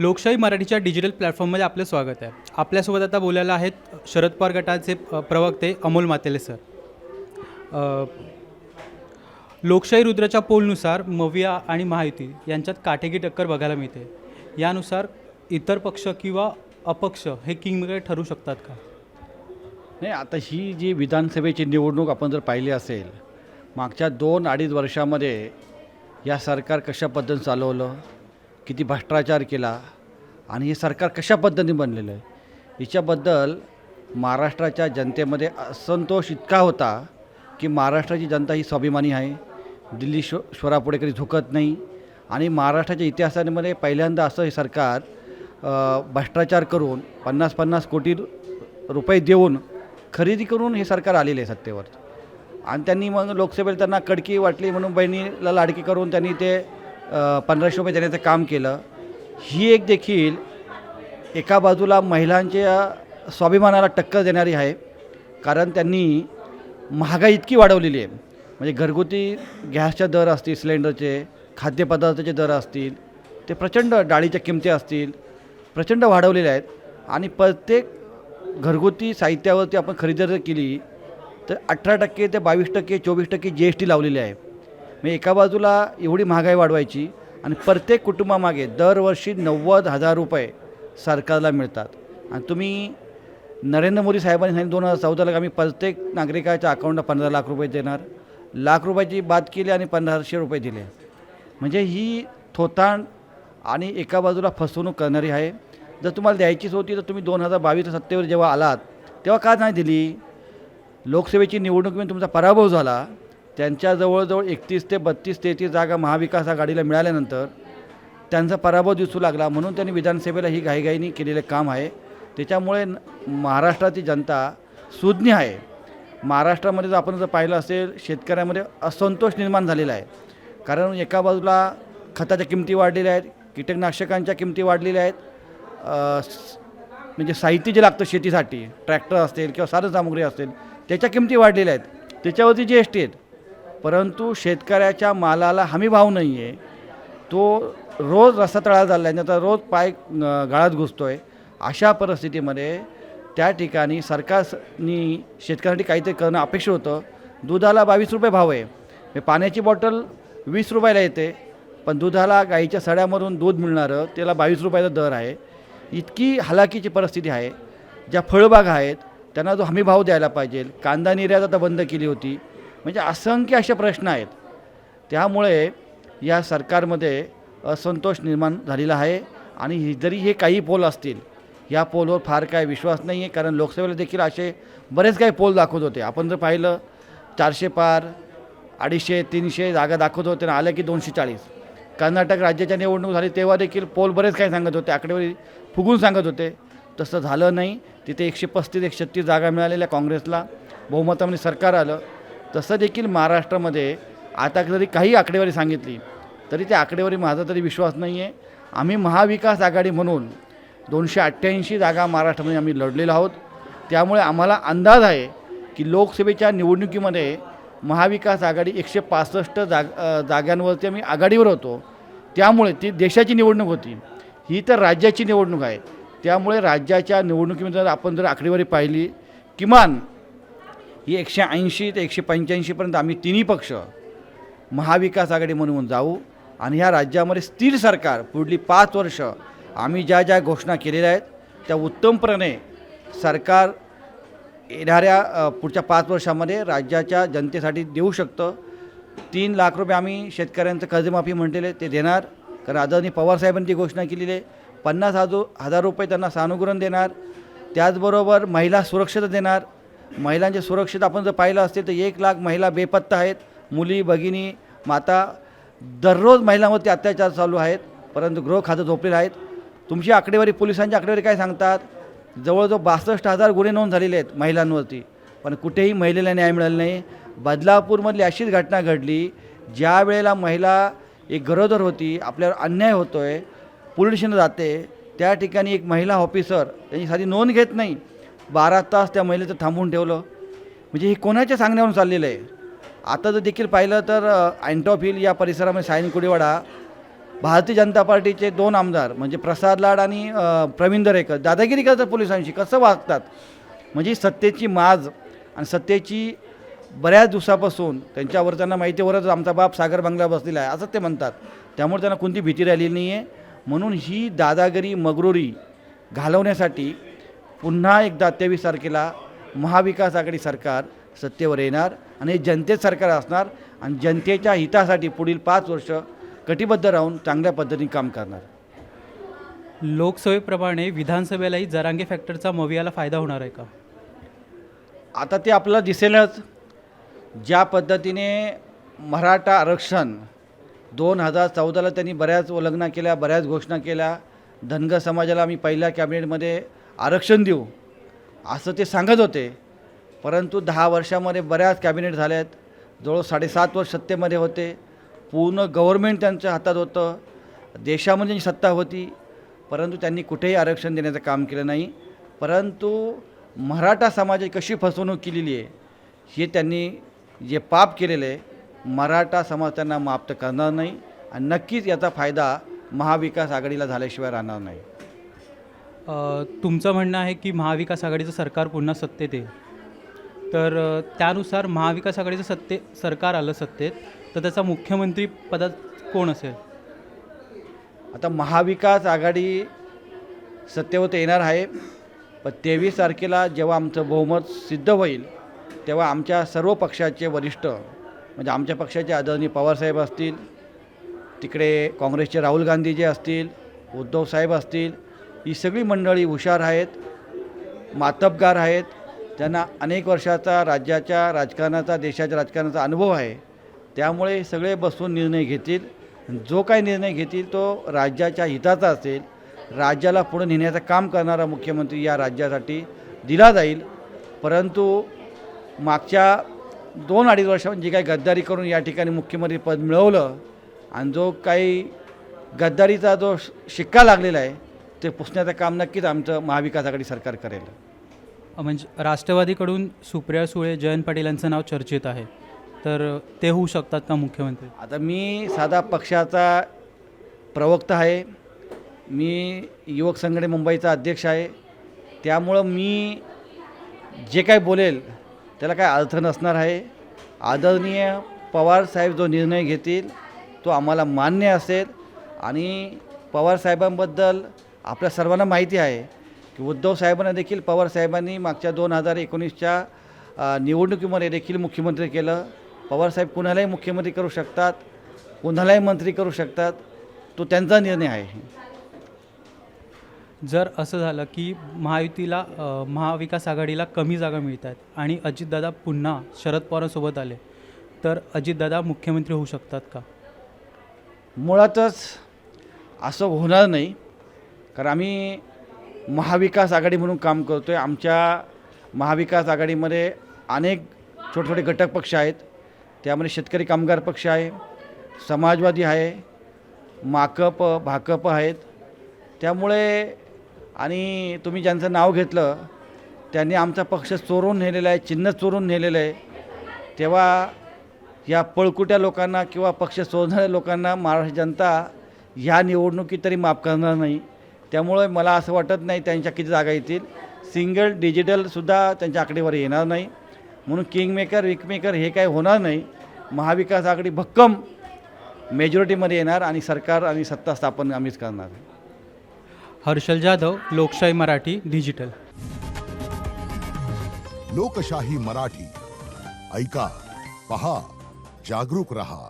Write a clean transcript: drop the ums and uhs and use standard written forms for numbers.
लोकशाही मराठीच्या डिजिटल प्लॅटफॉर्ममध्ये आपलं स्वागत आहे. आपल्यासोबत आता बोलायला आहेत शरद पवार गटाचे प्रवक्ते अमोल मातेले सर. अ, लोकशाही रुद्राच्या पोलनुसार मविया आणि महायुती यांच्यात काटेकी टक्कर बघायला मिळते. यानुसार इतर पक्ष किंवा अपक्ष हे किंगमेकर ठरू शकतात का? नाही, आता ही जी विधानसभेची निवडणूक आपण जर पाहिली असेल, मागच्या 2-2.5 वर्षामध्ये या सरकार कशा पद्धतीनं चालवलं, किती भ्रष्टाचार केला आणि हे सरकार कशा पद्धतीने बनलेलं आहे, याच्याबद्दल महाराष्ट्राच्या जनतेमध्ये असंतोष इतका होता की महाराष्ट्राची जनता ही स्वाभिमानी आहे, दिल्ली स्वरापुढे कधी झुकत नाही. आणि महाराष्ट्राच्या इतिहासामध्ये पहिल्यांदा असं हे सरकार भ्रष्टाचार करून 50-50 कोटी रुपये देऊन खरेदी करून हे सरकार आलेले आहे सत्तेवर. आणि त्यांनी मग लोकसभेला त्यांना कडकी वाटली म्हणून बहिणीला लाडकी करून त्यांनी ते 1500 रुपये देण्याचं काम केलं. ही एक देखील एका बाजूला महिलांच्या स्वाभिमानाला टक्कर देणारी आहे, कारण त्यांनी महागाई इतकी वाढवलेली आहे. म्हणजे घरगुती गॅसच्या दर असतील, सिलेंडरचे, खाद्यपदार्थाचे दर असतील, ते प्रचंड, डाळीच्या किमती असतील, प्रचंड वाढवलेल्या आहेत. आणि प्रत्येक घरगुती साहित्यावरती आपण खरेदी जर केली तर 18% ते 22%, 24% GST लावलेली आहे. म्हणजे एका बाजूला एवढी महागाई वाढवायची आणि प्रत्येक कुटुंबामागे दरवर्षी 90,000 रुपये सरकारला मिळतात. आणि तुम्ही नरेंद्र मोदी साहेबांनी सांगितलं 2014ला आम्ही प्रत्येक नागरिकाच्या अकाउंटला 15 लाख रुपये देणार. लाख रुपयाची बात केली आणि 1500 रुपये दिले. म्हणजे ही थोतांड आणि एका बाजूला फसवणूक करणारी आहे. जर तुम्हाला द्यायचीच होती तर तुम्ही 2022 सत्तेवर जेव्हा आलात तेव्हा का नाही दिली? लोकसभेची निवडणुकीमध्ये तुमचा पराभव झाला. त्यांच्या जवळजवळ 31 ते 32-33 जागा महाविकास आघाडीला मिळाल्यानंतर त्यांचा पराभव दिसू लागला, म्हणून त्यांनी विधानसभेला ही घाईघाईने केलेले काम आहे. त्याच्यामुळे महाराष्ट्राची जनता सुज्ञ आहे. महाराष्ट्रामध्ये जर आपण जर पाहिलं असेल, शेतकऱ्यामध्ये असंतोष निर्माण झालेला आहे. कारण एका बाजूला खताच्या किमती वाढलेल्या आहेत, कीटकनाशकांच्या किमती वाढलेल्या आहेत, म्हणजे साहित्य जे लागतं शेतीसाठी, ट्रॅक्टर असतील किंवा साधनसामुग्री असतील, त्याच्या किमती वाढलेल्या आहेत, त्याच्यावरती GST आहेत. परंतु शेतकऱ्याच्या मालाला हमीभाव नाही आहे. तो रोज रस्ता तळाला चालला आहे, त्याचा रोज पाय गाळात घुसतो आहे. अशा परिस्थितीमध्ये त्या ठिकाणी सरकारनी शेतकऱ्यांसाठी काहीतरी करणं अपेक्षित होतं. दुधाला 22 रुपये भाव आहे, पाण्याची बॉटल 20 रुपयाला येते, पण दुधाला गाईच्या सड्यामधून दूध मिळणारं त्याला 22 रुपयाचा दर आहे. इतकी हलाखीची परिस्थिती आहे. ज्या फळबागा आहेत त्यांना जो हमीभाव द्यायला पाहिजे. कांदा निर्यात आता बंद केली होती. म्हणजे असंख्य असे प्रश्न आहेत. त्यामुळे या सरकारमध्ये असंतोष निर्माण झालेला आहे. आणि जरी हे काही पोल असतील, या पोलवर फार काय विश्वास नाही आहे, कारण लोकसभेला देखील असे बरेच काही पोल दाखवत होते. आपण जर पाहिलं 400 पार, 250-300 जागा दाखवत होते ना, आल्या की 240. कर्नाटक राज्याच्या निवडणूक झाली तेव्हा देखील पोल बरेच काही सांगत होते, आकडेवारी फुगून सांगत होते. तसं झालं नाही. तिथे 135-136 जागा मिळालेल्या काँग्रेसला, बहुमतामध्ये सरकार आलं. तसं देखील महाराष्ट्रामध्ये आता जरी काही आकडेवारी सांगितली तरी त्या आकडेवारी माझा तरी विश्वास नाही आहे. आम्ही महाविकास आघाडी म्हणून 288 जागा महाराष्ट्रामध्ये आम्ही लढलेलो आहोत. त्यामुळे आम्हाला अंदाज आहे की लोकसभेच्या निवडणुकीमध्ये महाविकास आघाडी 165 जागांवरती आम्ही आघाडीवर होतो. त्यामुळे ती देशाची निवडणूक होती, ही तर राज्याची निवडणूक आहे. त्यामुळे राज्याच्या निवडणुकीमध्ये आपण जर आकडेवारी पाहिली, किमान ही 180 ते 185पर्यंत आम्ही तिन्ही पक्ष महाविकास आघाडी म्हणून जाऊ. आणि ह्या राज्यामध्ये स्थिर सरकार पुढली 5 वर्ष आम्ही ज्या ज्या घोषणा केलेल्या आहेत त्या उत्तमपणे सरकार येणाऱ्या पुढच्या 5 वर्षामध्ये राज्याच्या जनतेसाठी देऊ शकतं. 3 लाख रुपये आम्ही शेतकऱ्यांचं कर्जमाफी म्हटलेले ते देणार, कारण आदरणीय पवारसाहेबांनी ती घोषणा केलेली आहे. 50,000 रुपये त्यांना सानुग्रहण देणार. त्याचबरोबर महिला सुरक्षित देणार. महिलांच्या सुरक्षित आपण जर पाहिलं असेल तर 1 लाख महिला बेपत्ता आहेत, मुली, भगिनी, माता. दररोज महिलांवरती अत्याचार चालू आहेत, परंतु गृह खातं झोपलेलं आहेत. तुमची आकडेवारी, पोलिसांची आकडेवारी काय सांगतात? जवळजवळ 62,000 गुन्हे नोंद झालेले आहेत महिलांवरती, पण कुठेही महिलेला न्याय मिळाला नाही. बदलापूरमधली अशीच घटना घडली, ज्या वेळेला महिला एक गरोदर होती, आपल्यावर अन्याय होतो आहे, पोलीस स्टेशनला जाते, त्या ठिकाणी एक महिला ऑफिसर त्यांची साधी नोंद घेत नाही. 12 तास त्या महिलेचं थांबवून ठेवलं. म्हणजे हे कोणाच्या सांगण्यावरून चाललेलं आहे? आता जर देखील पाहिलं तर अँटॉप हिल या परिसरामध्ये सायन कुडेवाडा भारतीय जनता पार्टीचे 2 आमदार म्हणजे प्रसाद लाड आणि प्रवीण दरेकर दादागिरी करतात पोलिसांशी, कसं वागतात. म्हणजे सत्तेची माज आणि सत्तेची बऱ्याच दिवसापासून त्यांच्यावर त्यांना माहितीवरच आमचा बाप सागर बंगला बसलेला आहे असं ते म्हणतात. त्यामुळे त्यांना कोणती भीती राहिलेली नाही आहे. म्हणून ही दादागिरी मगरुरी घालवण्यासाठी पुन्हा एकदा 23 तारखेला महाविकास आघाडी सरकार सत्तेवर येणार आणि हे जनतेत सरकार असणार आणि जनतेच्या हितासाठी पुढील 5 वर्ष कटिबद्ध राहून चांगल्या पद्धतीने काम करणार. लोकसभेप्रमाणे विधानसभेलाही जरांगे फॅक्टरचा मवियाला फायदा होणार आहे का? आता ते आपल्याला दिसेलच. ज्या पद्धतीने मराठा आरक्षण 2014ला त्यांनी बऱ्याच उल्लंघना केल्या, बऱ्याच घोषणा केल्या. धनगर समाजाला आम्ही पहिल्या कॅबिनेटमध्ये आरक्षण देऊ असं ते सांगत होते. परंतु 10 वर्षामध्ये बऱ्याच कॅबिनेट झाल्यात. जवळ 7.5 वर्ष सत्तेमध्ये होते. पूर्ण गव्हर्मेंट त्यांच्या हातात होतं, देशामध्ये सत्ता होती. परंतु त्यांनी कुठेही आरक्षण देण्याचं काम केलं नाही. परंतु मराठा समाजाची कशी फसवणूक केलेली आहे हे त्यांनी जे पाप केलेलं आहे, मराठा समाज त्यांना माफ तर करणार नाही आणि नक्कीच याचा फायदा महाविकास आघाडीला झाल्याशिवाय राहणार नाही. तुमचं म्हणणं आहे की महाविकास आघाडीचं सरकार पुन्हा सत्तेत येईल, तर त्यानुसार महाविकास आघाडीचं सरकार आलं सत्तेत तर त्याचा मुख्यमंत्री पदात कोण असेल? आता महाविकास आघाडी सत्तेवर येणार आहे, पण 23 तारखेला जेव्हा आमचं बहुमत सिद्ध होईल तेव्हा आमच्या सर्व पक्षाचे वरिष्ठ म्हणजे आमच्या पक्षाचे आदरणीय पवारसाहेब असतील, तिकडे काँग्रेसचे राहुल गांधी जे असतील, उद्धवसाहेब असतील, ही सगळी मंडळी हुशार आहेत, मातब्बगार आहेत, त्यांना अनेक वर्षाचा राज्याच्या राजकारणाचा देशाच्या राजकारणाचा अनुभव आहे. त्यामुळे सगळे बसून निर्णय घेतील. जो काही निर्णय घेतील तो राज्याच्या हिताचा असेल. राज्याला पुढे नेण्याचं काम करणारा मुख्यमंत्री या राज्यासाठी दिला जाईल. परंतु मागच्या 2-2.5 वर्षांत जे काही गद्दारी करून या ठिकाणी मुख्यमंत्री पद मिळवलं आणि जो काही गद्दारीचा जो शिक्का लागलेला आहे ते पुसण्याचं काम नक्कीच आमचं महाविकास आघाडी सरकार करेल. म्हणजे राष्ट्रवादीकडून सुप्रिया सुळे, जयंत पाटील यांचं नाव चर्चेत आहे, तर ते होऊ शकतात का मुख्यमंत्री? आता मी साधा पक्षाचा प्रवक्ता आहे, मी युवक संघटने मुंबईचा अध्यक्ष आहे. त्यामुळं मी जे काही बोलेल त्याला काय अर्थ नसणार आहे. आदरणीय पवारसाहेब जो निर्णय घेतील तो आम्हाला मान्य असेल आणि पवारसाहेबांबद्दल आपल्या सर्वांना माहिती आहे की उद्धव साहेबांना देखील पवारसाहेबांनी मागच्या 2019च्या निवडणुकीमध्ये देखील मुख्यमंत्री केलं. पवारसाहेब कुणालाही मुख्यमंत्री करू शकतात, कुणालाही मंत्री करू शकतात, तो त्यांचा निर्णय आहे. जर असं झालं की महायुतीला महाविकास आघाडीला कमी जागा मिळत आहेत आणि अजितदादा पुन्हा शरद पवारांसोबत आले तर अजितदादा मुख्यमंत्री होऊ शकतात का? मुळातच असं होणार नाही, कारण आम्ही महाविकास आघाडी म्हणून काम करतो आहे. आमच्या महाविकास आघाडीमध्ये अनेक छोटे छोटे घटक पक्ष आहेत. त्यामध्ये शेतकरी कामगार पक्ष आहे, समाजवादी आहे, माकप, भाकप आहेत. त्यामुळे आणि तुम्ही ज्यांचं नाव घेतलं त्यांनी आमचा पक्ष चोरून नेलेला आहे, चिन्ह चोरून नेलेलं आहे. तेव्हा या पळकुट्या लोकांना किंवा पक्ष चोरणाऱ्या लोकांना महाराष्ट्र जनता ह्या निवडणुकीत तरी माफ करणार नाही. त्यामुळे मला असं वाटत नाही त्यांच्या किती जागा येतील. सिंगल डिजिटलसुद्धा त्यांच्या आकडेवारी येणार नाही. म्हणून किंगमेकर विकमेकर हे काही होणार नाही. महाविकास आघाडी भक्कम मेजॉरिटीमध्ये येणार आणि सरकार आणि सत्ता स्थापन आम्हीच करणार. हर्षल जाधव, लोकशाही मराठी डिजिटल. लोकशाही मराठी ऐका, पहा, जागरूक रहा.